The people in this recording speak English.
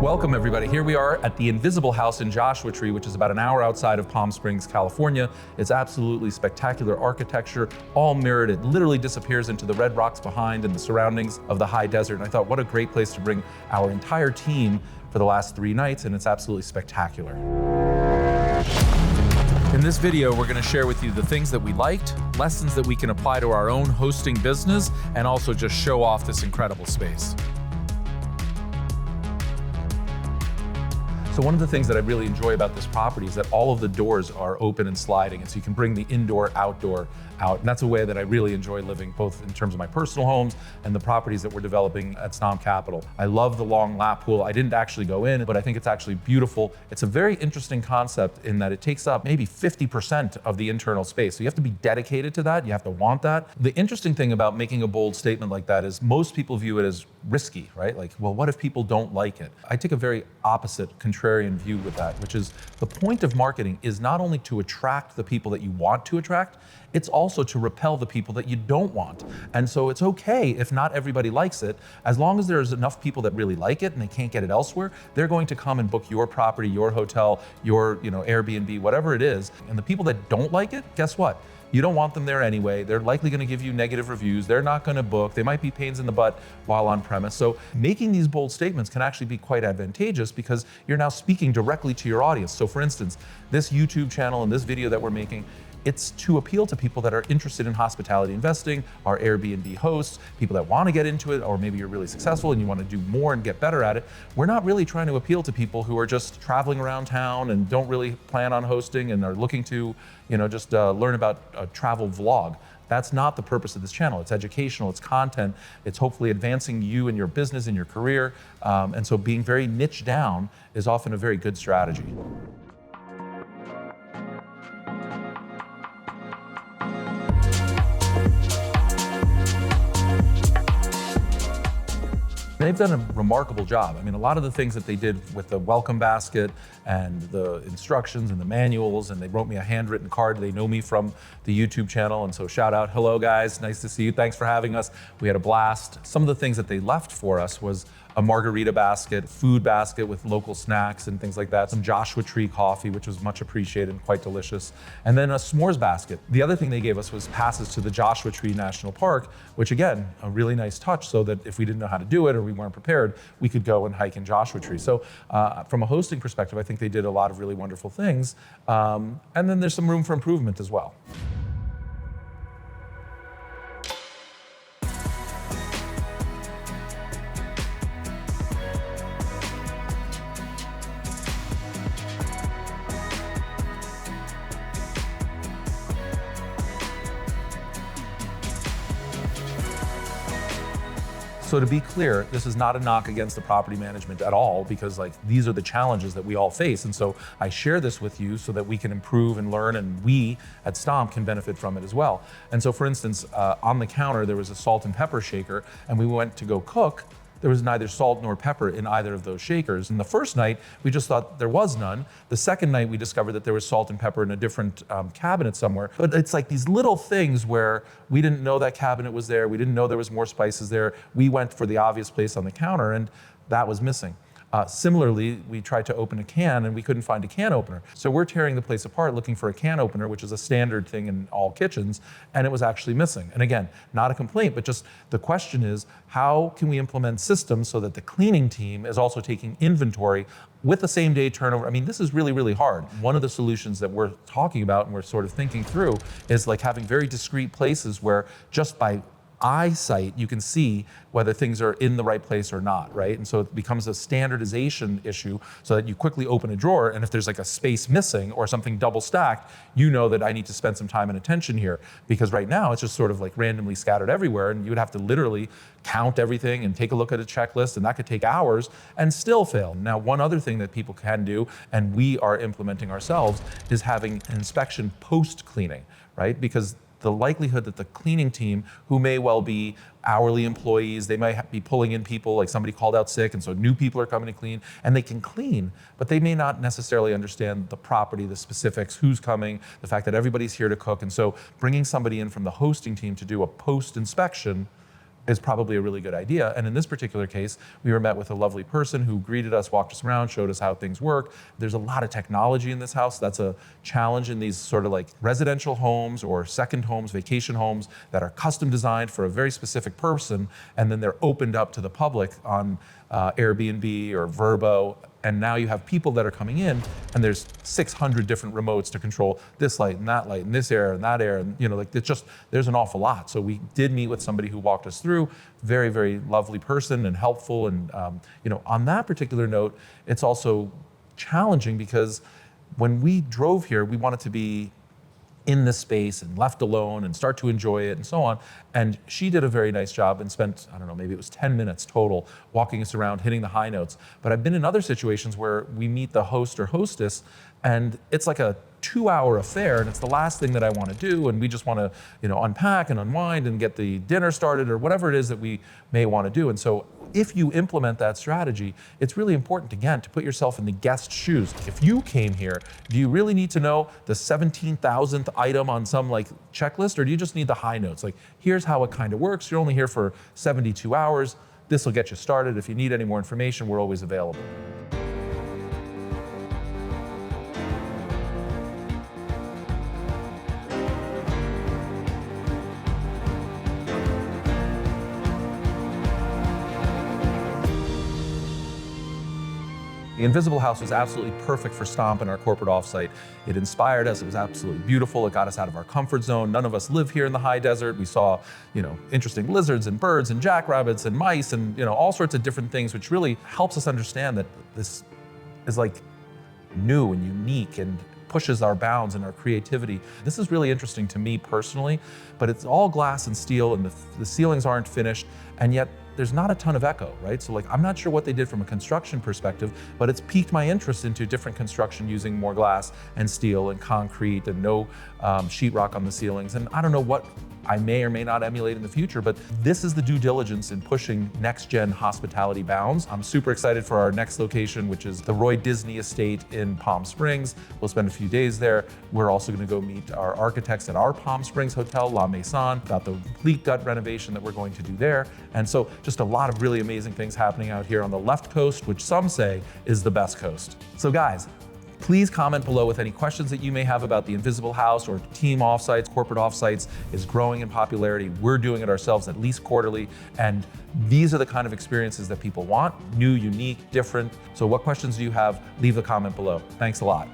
Welcome everybody. Here we are at the Invisible House in Joshua Tree, which is about an hour outside of Palm Springs, California. It's absolutely spectacular architecture, all mirrored. It literally disappears into the red rocks behind and the surroundings of the high desert. And I thought, what a great place to bring our entire team for the last 3 nights, and it's absolutely spectacular. In this video, we're going to share with you the things that we liked, lessons that we can apply to our own hosting business, and also just show off this incredible space. So one of the things that I really enjoy about this property is that all of the doors are open and sliding, and so you can bring the indoor, outdoor out. And that's a way that I really enjoy living, both in terms of my personal homes and the properties that we're developing at Stomp Capital. I love the long lap pool. I didn't actually go in, but I think it's actually beautiful. It's a very interesting concept in that it takes up maybe 50% of the internal space. So you have to be dedicated to that. You have to want that. The interesting thing about making a bold statement like that is most people view it as risky, right? Like, well, what if people don't like it? I take a very opposite, contrarian view with that, which is the point of marketing is not only to attract the people that you want to attract, it's also to repel the people that you don't want. And so it's okay if not everybody likes it, as long as there's enough people that really like it and they can't get it elsewhere, they're going to come and book your property, your hotel, your Airbnb, whatever it is. And the people that don't like it, guess what? You don't want them there anyway. They're likely going to give you negative reviews. They're not going to book. They might be pains in the butt while on premise. So making these bold statements can actually be quite advantageous because you're now speaking directly to your audience. So for instance, this YouTube channel and this video that we're making, it's to appeal to people that are interested in hospitality investing, our Airbnb hosts, people that want to get into it, or maybe you're really successful and you want to do more and get better at it. We're not really trying to appeal to people who are just traveling around town and don't really plan on hosting and are looking to, just learn about a travel vlog. That's not the purpose of this channel. It's educational, it's content, it's hopefully advancing you in your business, in your career. And so being very niche down is often a very good strategy. They've done a remarkable job. I mean, a lot of the things that they did with the welcome basket and the instructions and the manuals, and they wrote me a handwritten card. They know me from the YouTube channel, and so shout out, hello guys, nice to see you, thanks for having us. We had a blast. Some of the things that they left for us was a margarita basket, food basket with local snacks and things like that, some Joshua Tree coffee, which was much appreciated and quite delicious, and then a s'mores basket. The other thing they gave us was passes to the Joshua Tree National Park, which again, a really nice touch, so that if we didn't know how to do it or we weren't prepared, we could go and hike in Joshua Tree. So from a hosting perspective, I think they did a lot of really wonderful things. And then there's some room for improvement as well. So to be clear, this is not a knock against the property management at all, because these are the challenges that we all face. And so I share this with you so that we can improve and learn, and we at Stomp can benefit from it as well. And so for instance, on the counter, there was a salt and pepper shaker, and we went to go cook. There was neither salt nor pepper in either of those shakers. And the first night, we just thought there was none. The second night, we discovered that there was salt and pepper in a different cabinet somewhere. But it's like these little things where we didn't know that cabinet was there. We didn't know there was more spices there. We went for the obvious place on the counter, and that was missing. Similarly, we tried to open a can and we couldn't find a can opener. So we're tearing the place apart looking for a can opener, which is a standard thing in all kitchens, and it was actually missing. And again, not a complaint, but just the question is, how can we implement systems so that the cleaning team is also taking inventory with the same day turnover? I mean, this is really, really hard. One of the solutions that we're talking about and we're sort of thinking through is like having very discrete places where just by eyesight, you can see whether things are in the right place or not, right? And so it becomes a standardization issue so that you quickly open a drawer, and if there's like a space missing or something double stacked, you know that I need to spend some time and attention here, because right now it's just sort of like randomly scattered everywhere, and you would have to literally count everything and take a look at a checklist, and that could take hours and still fail. Now, one other thing that people can do, and we are implementing ourselves, is having an inspection post-cleaning, right? Because the likelihood that the cleaning team, who may well be hourly employees, they might be pulling in people, like somebody called out sick, and so new people are coming to clean, and they can clean, but they may not necessarily understand the property, the specifics, who's coming, the fact that everybody's here to cook. And so bringing somebody in from the hosting team to do a post-inspection is probably a really good idea. And in this particular case, we were met with a lovely person who greeted us, walked us around, showed us how things work. There's a lot of technology in this house. That's a challenge in these sort of like residential homes or second homes, vacation homes that are custom designed for a very specific person, and then they're opened up to the public on Airbnb or Vrbo. And now you have people that are coming in, and there's 600 different remotes to control this light and this air and that air, and like it's just, there's an awful lot. So we did meet with somebody who walked us through, very, very lovely person and helpful. And on that particular note, it's also challenging because when we drove here, we wanted to be in this space and left alone and start to enjoy it and so on. And she did a very nice job and spent, I don't know, maybe it was 10 minutes total walking us around, hitting the high notes. But I've been in other situations where we meet the host or hostess and it's like a 2-hour affair, and it's the last thing that I want to do, and we just want to unpack and unwind and get the dinner started or whatever it is that we may want to do. And so if you implement that strategy, it's really important, again, to put yourself in the guest's shoes. If you came here, do you really need to know the 17,000th item on some like checklist, or do you just need the high notes? Like, here's how it kind of works. You're only here for 72 hours. This will get you started. If you need any more information, we're always available. The Invisible House was absolutely perfect for Stomp and our corporate offsite. It inspired us, it was absolutely beautiful, it got us out of our comfort zone. None of us live here in the high desert. We saw, interesting lizards and birds and jackrabbits and mice and, all sorts of different things, which really helps us understand that this is like new and unique and pushes our bounds and our creativity. This is really interesting to me personally, but it's all glass and steel and the ceilings aren't finished, and yet there's not a ton of echo, right? So I'm not sure what they did from a construction perspective, but it's piqued my interest into different construction using more glass and steel and concrete and no sheetrock on the ceilings. And I don't know what I may or may not emulate in the future, but this is the due diligence in pushing next-gen hospitality bounds. I'm super excited for our next location, which is the Roy Disney Estate in Palm Springs. We'll spend a few days there. We're also gonna go meet our architects at our Palm Springs hotel, La Maison, about the complete gut renovation that we're going to do there. And so just a lot of really amazing things happening out here on the left coast, which some say is the best coast. So guys, please comment below with any questions that you may have about the Invisible House or team offsites. Corporate offsites is growing in popularity. We're doing it ourselves at least quarterly. And these are the kind of experiences that people want, new, unique, different. So what questions do you have? Leave a comment below. Thanks a lot.